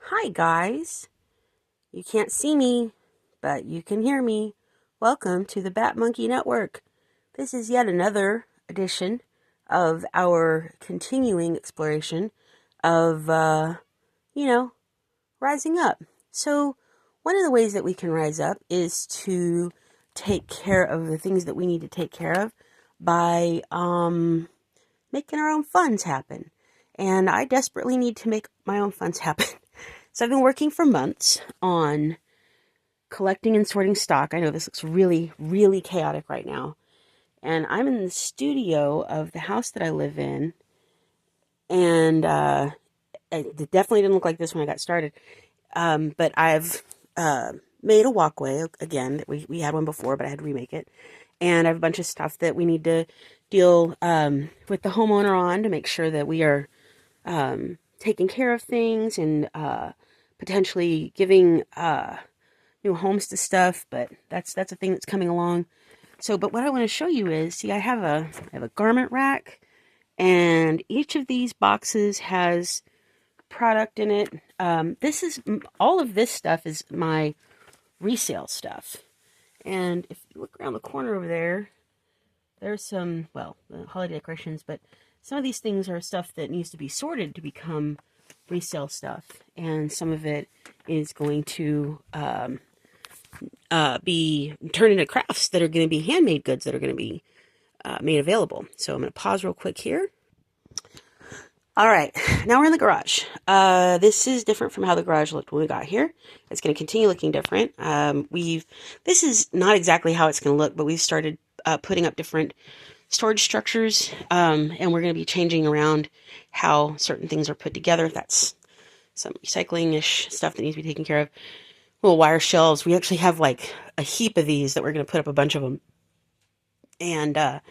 Hi, guys. You can't see me, but you can hear me. Welcome to the Bat Monkey Network. This is yet another edition of our continuing exploration of, rising up. So, one of the ways that we can rise up is to take care of the things that we need to take care of by making our own funds happen. And I desperately need to make my own funds happen. So I've been working for months on collecting and sorting stock. I know this looks really, really chaotic right now. And I'm in the studio of the house that I live in. And it definitely didn't look like this when I got started. But I've made a walkway again. We had one before, but I had to remake it. And I have a bunch of stuff that we need to deal with the homeowner on to make sure that we are taking care of things and potentially giving new homes to stuff. But that's a thing that's coming along. So, but what I want to show you is, see, I have a garment rack, and each of these boxes has product in it. This is all of this stuff is my resale stuff. And if you look around the corner over there, there's some, well, holiday decorations, but some of these things are stuff that needs to be sorted to become resale stuff. And some of it is going to be turned into crafts that are going to be handmade goods that are going to be made available. So I'm going to pause real quick here. All right, now we're in the garage. This is different from how the garage looked when we got here. It's going to continue looking different. This is not exactly how it's going to look, but we've started putting up different storage structures, and we're going to be changing around how certain things are put together. That's some recycling-ish stuff that needs to be taken care of. Little wire shelves. We actually have like a heap of these that we're going to put up a bunch of them. And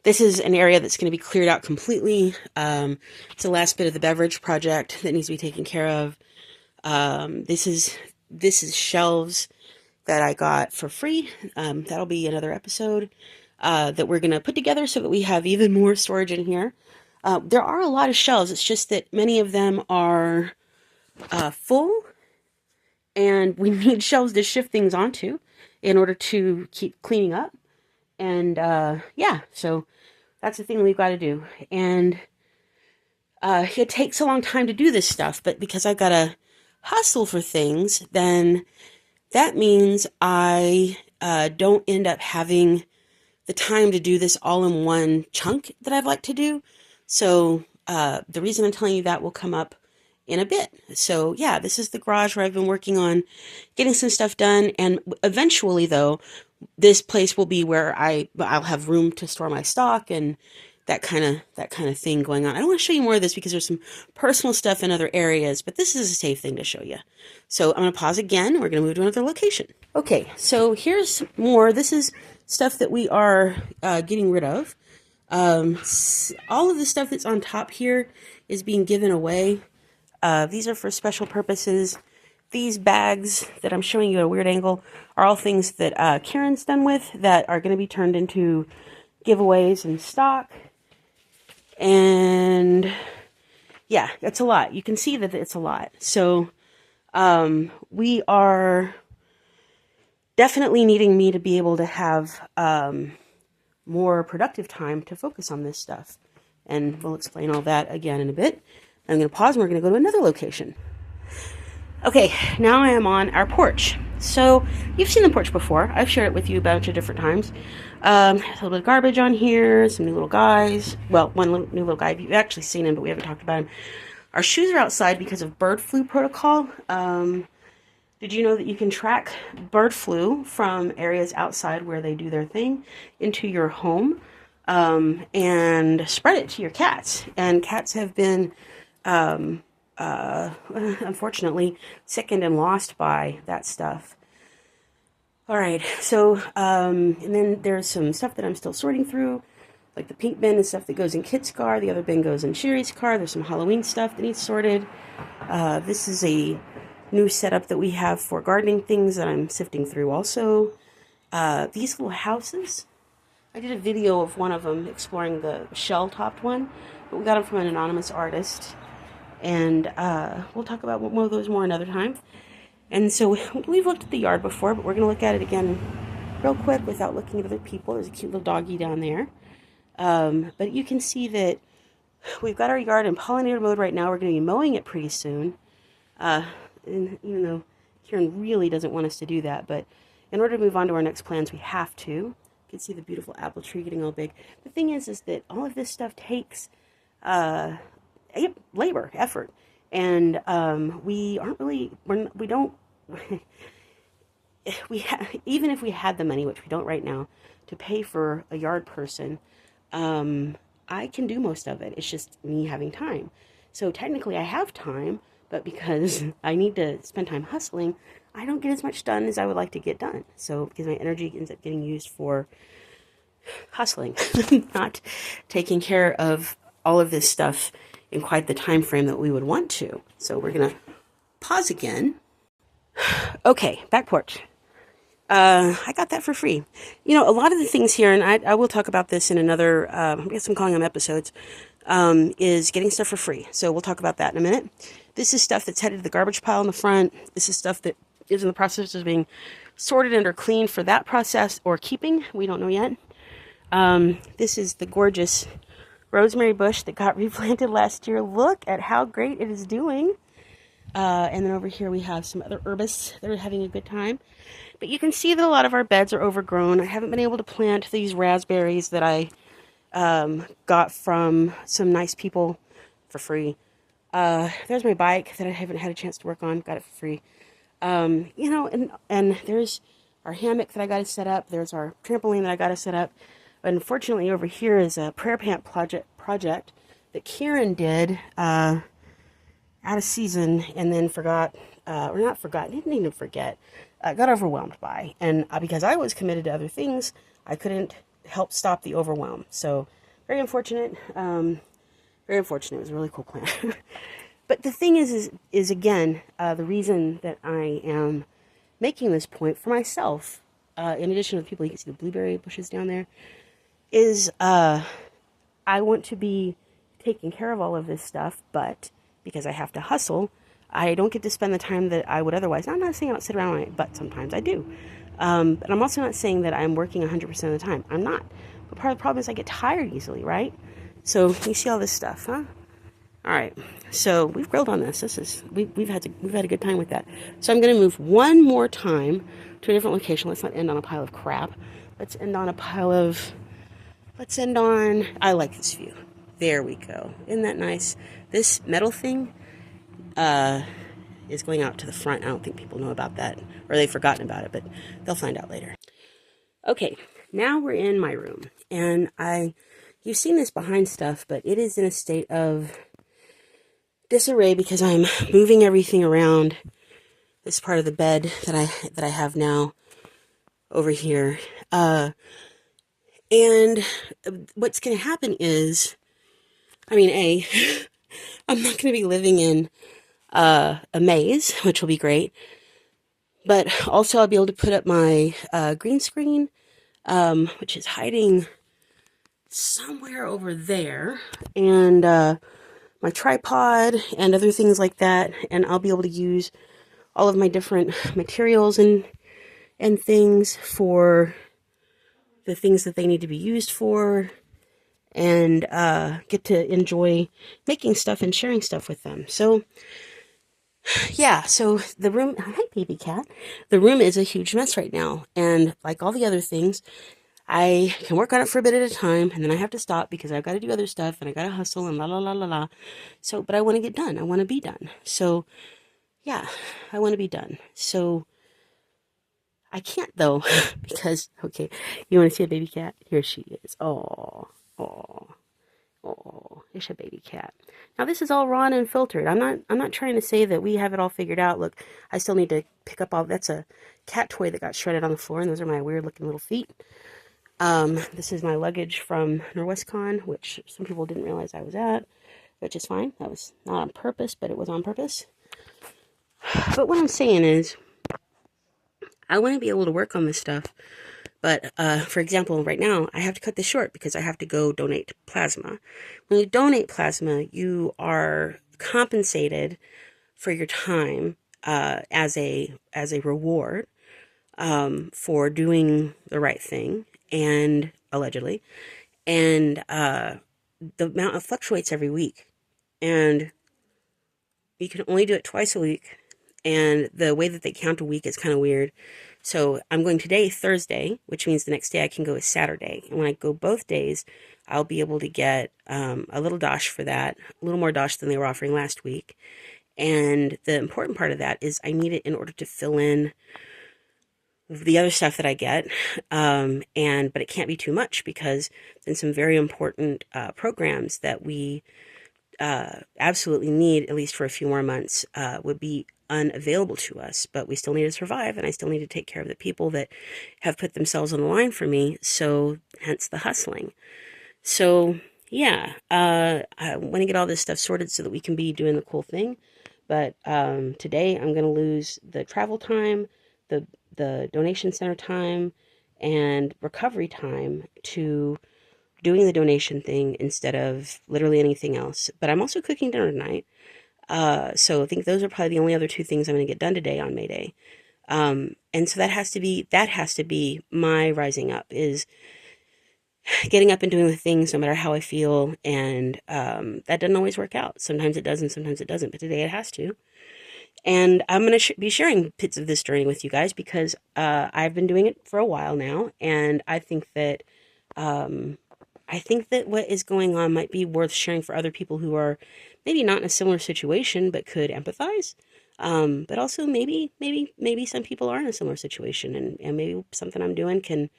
this is an area that's going to be cleared out completely. It's the last bit of the beverage project that needs to be taken care of. This is shelves that I got for free. That'll be another episode that we're going to put together so that we have even more storage in here. There are a lot of shelves. It's just that many of them are full, and we need shelves to shift things onto in order to keep cleaning up. And yeah, so that's the thing we've got to do. And it takes a long time to do this stuff, but because I've got to hustle for things, then that means I don't end up having the time to do this all in one chunk that I'd like to do. So the reason I'm telling you that will come up in a bit. So yeah, this is the garage where I've been working on getting some stuff done. And eventually, though, this place will be where I'll have room to store my stock and that kind of thing going on. I don't want to show you more of this because there's some personal stuff in other areas, but this is a safe thing to show you. So I'm going to pause again. We're going to move to another location. Okay, so here's more. This is stuff that we are getting rid of. All of the stuff that's on top here is being given away. These are for special purposes. These bags that I'm showing you at a weird angle are all things that Karen's done with that are going to be turned into giveaways and stock. And yeah, it's a lot. You can see that it's a lot. So we are definitely needing me to be able to have more productive time to focus on this stuff. And we'll explain all that again in a bit. I'm going to pause and we're going to go to another location. Okay, now I am on our porch. So, you've seen the porch before. I've shared it with you a bunch of different times. A little bit of garbage on here, some new little guys. Well, new little guy. You've actually seen him, but we haven't talked about him. Our shoes are outside because of bird flu protocol. Did you know that you can track bird flu from areas outside where they do their thing into your home and spread it to your cats? And cats have been unfortunately sickened and lost by that stuff. All right, so and then there's some stuff that I'm still sorting through, like the pink bin is stuff that goes in Kit's car. The other bin goes in Sherry's car. There's some Halloween stuff that needs sorted. This is a new setup that we have for gardening things that I'm sifting through also. These little houses, I did a video of one of them exploring the shell-topped one, but we got them from an anonymous artist. And we'll talk about more of those more another time. And so we've looked at the yard before, but we're going to look at it again real quick without looking at other people. There's a cute little doggy down there. But you can see that we've got our yard in pollinator mode right now. We're going to be mowing it pretty soon. And even though Kieran really doesn't want us to do that, but in order to move on to our next plans, we have to. You can see the beautiful apple tree getting all big. The thing is that all of this stuff takes labor, effort, and we aren't really, we don't, even if we had the money, which we don't right now, to pay for a yard person, I can do most of it. It's just me having time. So technically I have time, but because I need to spend time hustling, I don't get as much done as I would like to get done. So because my energy ends up getting used for hustling, not taking care of all of this stuff in quite the time frame that we would want to. So we're going to pause again. Okay, back porch. I got that for free. You know, a lot of the things here, and I will talk about this in another, I guess I'm calling them episodes, is getting stuff for free. So we'll talk about that in a minute. This is stuff that's headed to the garbage pile in the front. This is stuff that is in the process of being sorted and or cleaned for that process or keeping. We don't know yet. This is the gorgeous rosemary bush that got replanted last year. Look at how great it is doing. And then over here we have some other herbists that are having a good time. But you can see that a lot of our beds are overgrown. I haven't been able to plant these raspberries that I got from some nice people for free. There's my bike that I haven't had a chance to work on. Got it for free. You know, and there's our hammock that I got to set up. There's our trampoline that I got to set up. But unfortunately, over here is a prayer pant project that Kieran did out of season and then forgot, or not forgot, didn't even forget, got overwhelmed by. And because I was committed to other things, I couldn't help stop the overwhelm. So very unfortunate. Very unfortunate. It was a really cool plan. But the thing is again, the reason that I am making this point for myself, in addition to the people, you can see the blueberry bushes down there, is I want to be taking care of all of this stuff, but because I have to hustle, I don't get to spend the time that I would otherwise. Now, I'm not saying I don't sit around on my butt sometimes. I do. But I'm also not saying that I'm working 100% of the time. I'm not. But part of the problem is I get tired easily, right? So you see all this stuff, huh? All right. So we've grilled on this. We've had a good time with that. So I'm going to move one more time to a different location. Let's not end on a pile of crap. Let's end on I like this view. There we go. Isn't that nice? This metal thing is going out to the front. I don't think people know about that, or they've forgotten about it, but they'll find out later. Okay, now we're in my room, and you've seen this behind stuff, but it is in a state of disarray because I'm moving everything around. This part of the bed that I have now over here. And what's going to happen is, I'm not going to be living in a maze, which will be great, but also I'll be able to put up my green screen, which is hiding somewhere over there, and my tripod and other things like that, and I'll be able to use all of my different materials and things for the things that they need to be used for, and get to enjoy making stuff and sharing stuff with them. So yeah, so the room, hi baby cat, the room is a huge mess right now, and like all the other things, I can work on it for a bit at a time, and then I have to stop because I've got to do other stuff, and I got to hustle, and la la la la la. So, but I want to get done. I want to be done. So yeah, I want to be done. So I can't though, because, okay, you want to see a baby cat? Here she is. Oh, it's a baby cat. Now this is all raw and unfiltered. I'm not trying to say that we have it all figured out. Look, I still need to pick up that's a cat toy that got shredded on the floor, and those are my weird looking little feet. This is my luggage from Norwestcon, which some people didn't realize I was at, which is fine. That was not on purpose, but it was on purpose. But what I'm saying is, I want to be able to work on this stuff, but for example, right now, I have to cut this short because I have to go donate plasma. When you donate plasma, you are compensated for your time as a reward for doing the right thing, and allegedly, and the amount fluctuates every week, and you can only do it twice a week, and the way that they count a week is kind of weird. So I'm going today, Thursday, which means the next day I can go is Saturday. And when I go both days, I'll be able to get a little dosh for that, a little more dosh than they were offering last week. And the important part of that is I need it in order to fill in the other stuff that I get, but it can't be too much, because then some very important programs that we absolutely need, at least for a few more months, would be unavailable to us. But we still need to survive, and I still need to take care of the people that have put themselves on the line for me, so hence the hustling. So yeah, I want to get all this stuff sorted so that we can be doing the cool thing. But today I'm going to lose the travel time, the donation center time, and recovery time to doing the donation thing instead of literally anything else. But I'm also cooking dinner tonight. So I think those are probably the only other two things I'm going to get done today on May Day. And so that has to be my rising up, is getting up and doing the things no matter how I feel. And that doesn't always work out. Sometimes it does and sometimes it doesn't, but today it has to. And I'm going to be sharing bits of this journey with you guys, because I've been doing it for a while now, and I think that what is going on might be worth sharing for other people who are maybe not in a similar situation but could empathize. But also maybe some people are in a similar situation, and maybe something I'm doing can,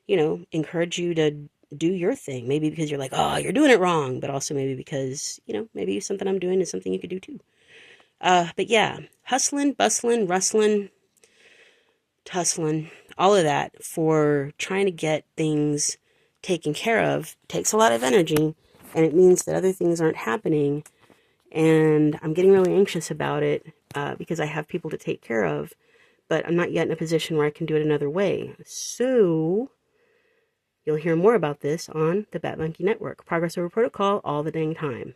encourage you to do your thing. Maybe because you're like, oh, you're doing it wrong, but also maybe because, maybe something I'm doing is something you could do too. But yeah, hustling, bustling, rustling, tussling, all of that for trying to get things taken care of takes a lot of energy, and it means that other things aren't happening, and I'm getting really anxious about it because I have people to take care of, but I'm not yet in a position where I can do it another way. So you'll hear more about this on the Bat Monkey Network. Progress over protocol all the dang time.